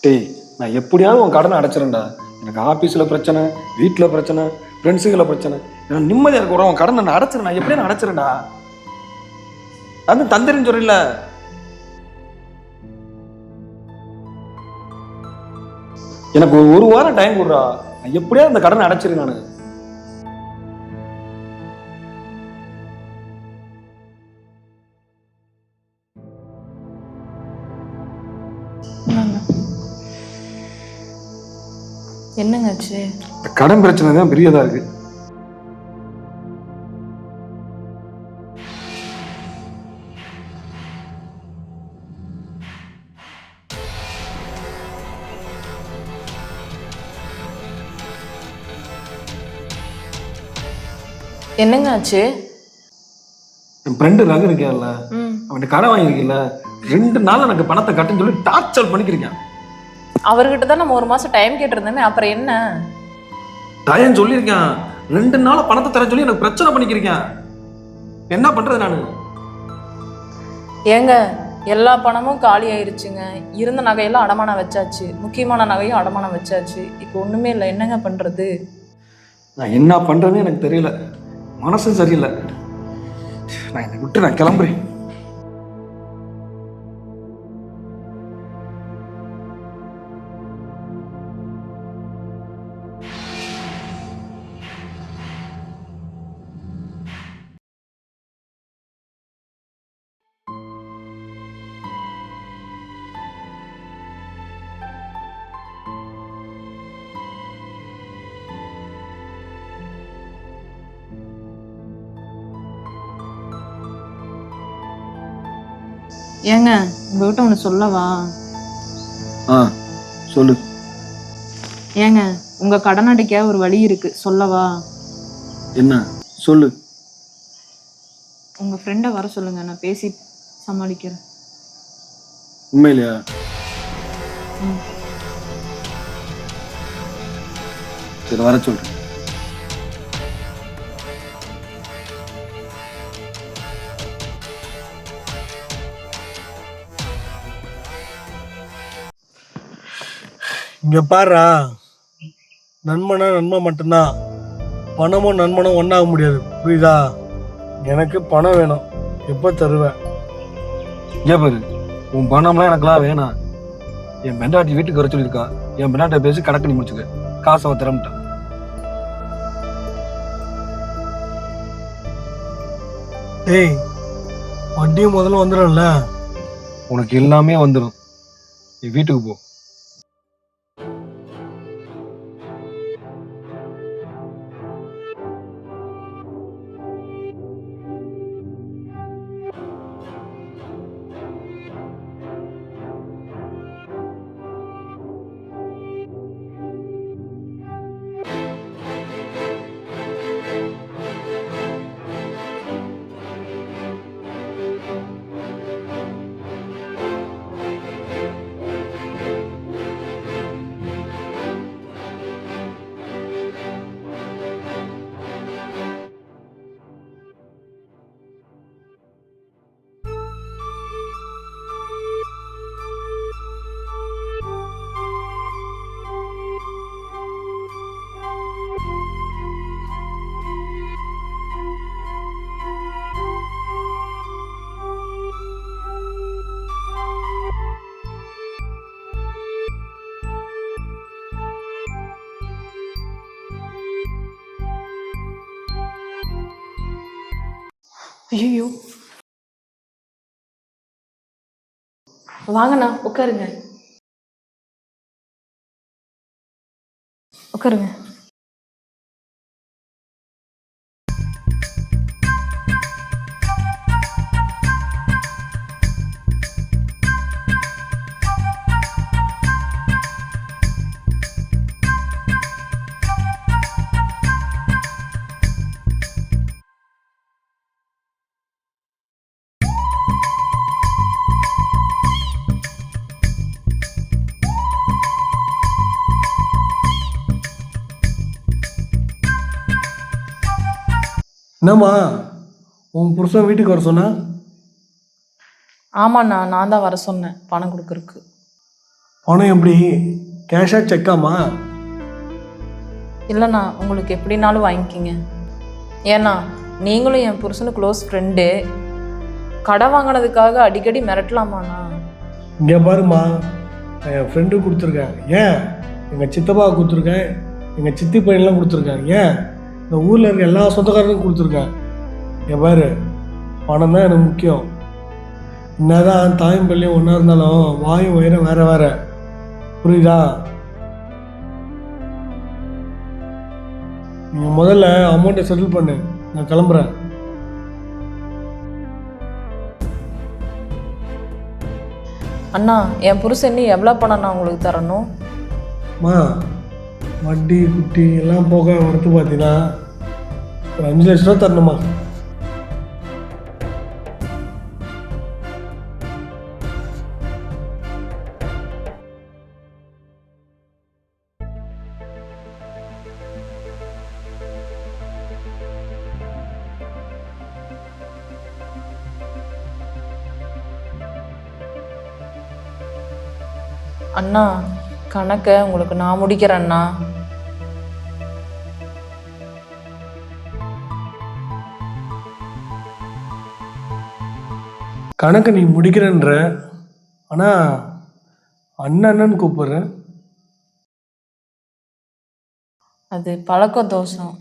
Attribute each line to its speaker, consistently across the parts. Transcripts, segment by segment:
Speaker 1: டேய், நான் எப்படியாவது உன் கடனை அடைச்சிருந்தா. எனக்கு ஆஃபீஸில் பிரச்சனை, வீட்டில் பிரச்சனை, ஃப்ரெண்ட்ஸுகளை பிரச்சனை. நான் நிம்மதியாக இருக்க உன் கடனை நான் அடைச்சிருந்தா. எப்படியா நான் அடைச்சிருந்தா. அது தந்திரன்னு சொல்லல. எனக்கு ஒரு வாரம் டைம் கொடுறா. நான் எப்படியாவது அந்த கடனை அடைச்சிரு. நான்
Speaker 2: என்னங்க ஆச்சு?
Speaker 1: கடன் பிரச்சனை தான் பெரியதா இருக்கு.
Speaker 2: என்னங்க ஆச்சு?
Speaker 1: என் ஃப்ரெண்டு ரகு இருக்கான்ல, அவன்கிட்ட கடன் வாங்கியிருக்கீல்ல, 2 நாள் எனக்கு பணத்தை கட்டுன்னு சொல்லி டார்ச்சர் பண்ணிக்கிறீங்க.
Speaker 2: அவர்கிட்ட தான் நம்ம 1 மாசம் டைம் கேட்டிருந்தேமே, அப்புறம் என்ன?
Speaker 1: டைம் சொல்லியிருக்கேன், 2 நாள் பணத்தை தர சொல்லி எனக்கு பிரச்சனை பண்ணிக்கிறீங்க. என்ன பண்றது நானு?
Speaker 2: ஏங்க, எல்லா பணமும் காலி ஆயிருச்சுங்க. இருந்த நகையெல்லாம் அடமானம் வச்சாச்சு, முக்கியமான நகையும் அடமானம் வச்சாச்சு. இப்போ ஒண்ணுமே இல்லை. என்னங்க பண்றது?
Speaker 1: நான் என்ன பண்றேன்னு எனக்கு தெரியல. மனசும் சரியில்லை. நான் என்னை விட்டு நான் கிளம்புறேன்.
Speaker 2: ஏங்க, உங்ககிட்ட ஒன்று சொல்லவா?
Speaker 1: சொல்லு.
Speaker 2: ஏங்க, உங்க கடன் அடைக்க ஒரு வழி இருக்கு, சொல்லவா?
Speaker 1: என்ன? சொல்லு.
Speaker 2: உங்க ஃப்ரெண்டை வர சொல்லுங்க, நான் பேசி சமாளிக்கிறேன்.
Speaker 1: உண்மையிலையா? சரி, வர சொல்றேன்.
Speaker 3: இங்கே பாரு, நண்பனா நண்பன் மட்டும்தான். பணமும் நண்பனும் ஒன்றாக முடியாது, புரியுதா? எனக்கு பணம் வேணும். எப்போ தருவேன்?
Speaker 1: ஏன் பாரு, உன் பணம்லாம் எனக்குலாம் வேணாம். என் பெண்டாட்டி வீட்டுக்கு வர சொல்லியிருக்கா. என் பெண்டாட்டை பேசி கணக்கு நீ முடிச்சுக்க. காசை அவன் திறமிட்டான்.
Speaker 3: டேய், வட்டியும் முதல்ல வந்துடும்ல.
Speaker 1: உனக்கு எல்லாமே வந்துடும். நீ வீட்டுக்கு போ.
Speaker 2: ஐயோ, வாங்கண்ணா, உட்காருங்க. உட்காருங்க.
Speaker 3: என்னம்மா, உன் புருஷன் வீட்டுக்கு வர சொன்னா?
Speaker 2: ஆமாண்ணா, நான் தான் வர சொன்னேன் பணம் கொடுக்கறக்கு.
Speaker 3: பணம் எப்படி, கேஷா செக்காமா?
Speaker 2: இல்லைண்ணா, உங்களுக்கு எப்படினாலும் வாங்கிக்கிங்க. ஏன்னா நீங்களும் என் புருஷனு க்ளோஸ் ஃப்ரெண்டு. கடை வாங்கினதுக்காக அடிக்கடி மிரட்டலாமாண்ணா?
Speaker 3: இங்கே பாருமா, நான் என் ஃப்ரெண்டு கொடுத்துருக்கேன். ஏன் எங்கள் சித்தப்பா கொடுத்துருக்கேன், எங்கள் சித்தி பையன்லாம் கொடுத்துருக்கேன். ஏன் இந்த ஊரில் இருக்க எல்லா சொந்தக்காரனுக்கும் கொடுத்துருக்கேன். என் பாரு, பணம் தான் எனக்கு முக்கியம். என்னதான் தாயும் பள்ளியும் ஒன்றா இருந்தாலும் வாயும் உயரம் வேற வேற, புரியுதா? நீங்கள் முதல்ல அமௌண்ட்டை செட்டில் பண்ணு, நான் கிளம்புறேன்.
Speaker 2: அண்ணா, என் புருஷன் எவ்வளோ பணம் நான் உங்களுக்கு தரணும்?
Speaker 3: அம்மா, வட்டி குட்டி எல்லாம் போக வரத்து பார்த்தீங்கன்னா ஒரு 5 லட்ச ரூபா தரணுமா?
Speaker 2: அண்ணா, கணக்கை உங்களுக்கு நான் முடிக்கிறேண்ணா.
Speaker 3: கணக்கை நீ முடிக்கிறன்ற, ஆனால் அண்ணன்னு கூப்பிட்றேன்.
Speaker 2: அது பழக்க தோஷம்.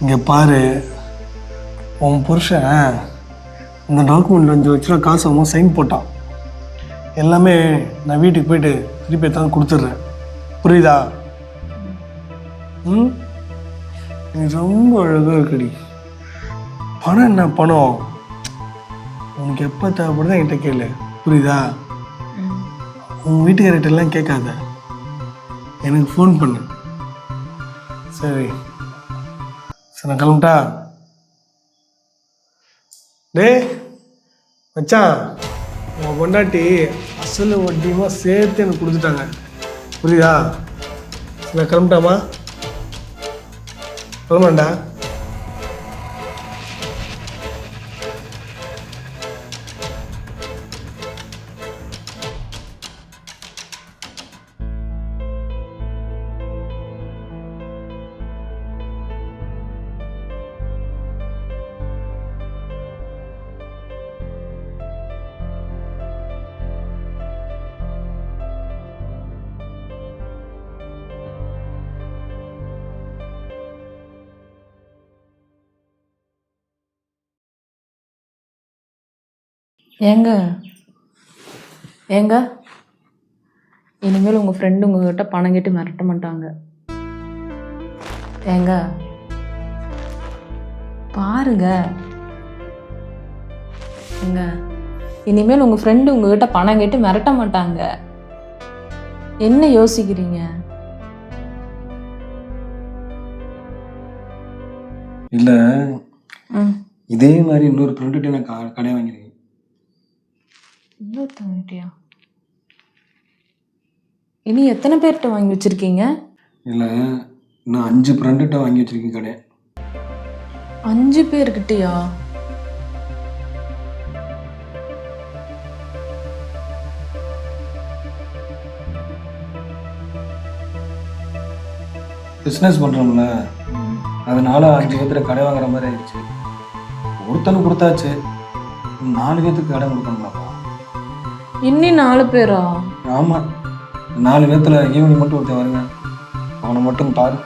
Speaker 3: இங்கே பாரு, உன் புருஷன் இந்த டாக்குமெண்ட் 5 லட்ச ரூபா காசு அவன் சைன் போட்டான். எல்லாமே நான் வீட்டுக்கு போயிட்டு திருப்பி தான் கொடுத்துட்றேன், புரியுதா? ம், நீ ரொம்ப அழகாக இருக்குடி. பணம் என்ன பணம், உனக்கு எப்போ தேவைப்படுதோ என்கிட்ட கேளு, புரியுதா? உங்கள் வீட்டுக்காரர்கிட்டலாம் கேட்காத, எனக்கு ஃபோன் பண்ணு. சரி சரி, நான் கிளம்பிட்டா? டேய் மச்சான், உன் பொண்டாட்டி அசல் வட்டியுமா சேர்த்து எனக்கு கொடுத்துட்டாங்க, புரியுதா? நான் கிளம்பிட்டாமா? கிளம்புறேன்டா.
Speaker 2: ஏங்க ஏங்க இனிமேல் உங்கள் ஃப்ரெண்டு உங்ககிட்ட பணம் கேட்டு மிரட்ட மாட்டாங்க. ஏங்க பாருங்க. ஏங்க இனிமேல் உங்கள் ஃப்ரெண்டு உங்ககிட்ட பணம் கேட்டு மிரட்ட மாட்டாங்க. என்ன யோசிக்கிறீங்க?
Speaker 1: இல்லை,
Speaker 2: ம்,
Speaker 1: இதே மாதிரி இன்னொரு ஃப்ரெண்டுகிட்ட நான் கடை வாங்கியிருக்கேன்.
Speaker 2: இன்னொருத்தவங்கிட்டயா? இனி எத்தனை பேர்கிட்ட வாங்கி வச்சிருக்கீங்க?
Speaker 1: இல்லை, நான் 5 ஃப்ரெண்டுகிட்ட வாங்கி வச்சிருக்கேன் கடை.
Speaker 2: 5 பேர்கிட்டயா?
Speaker 1: பிஸ்னஸ் பண்ணுறோம்ல, அதனால 5 பேர்த்துல கடை வாங்குற மாதிரி ஆயிடுச்சு. ஒருத்தனுக்கு கொடுத்தாச்சு, 4 பேர்த்துக்கு கடை கொடுக்கணும்லப்பா.
Speaker 2: இன்னி 4 பேரா?
Speaker 1: ஆமாம், 4 பேர்த்துல ஈவினிங் மட்டும் ஒருத்தன் வருங்க, அவனை மட்டும் பாரு.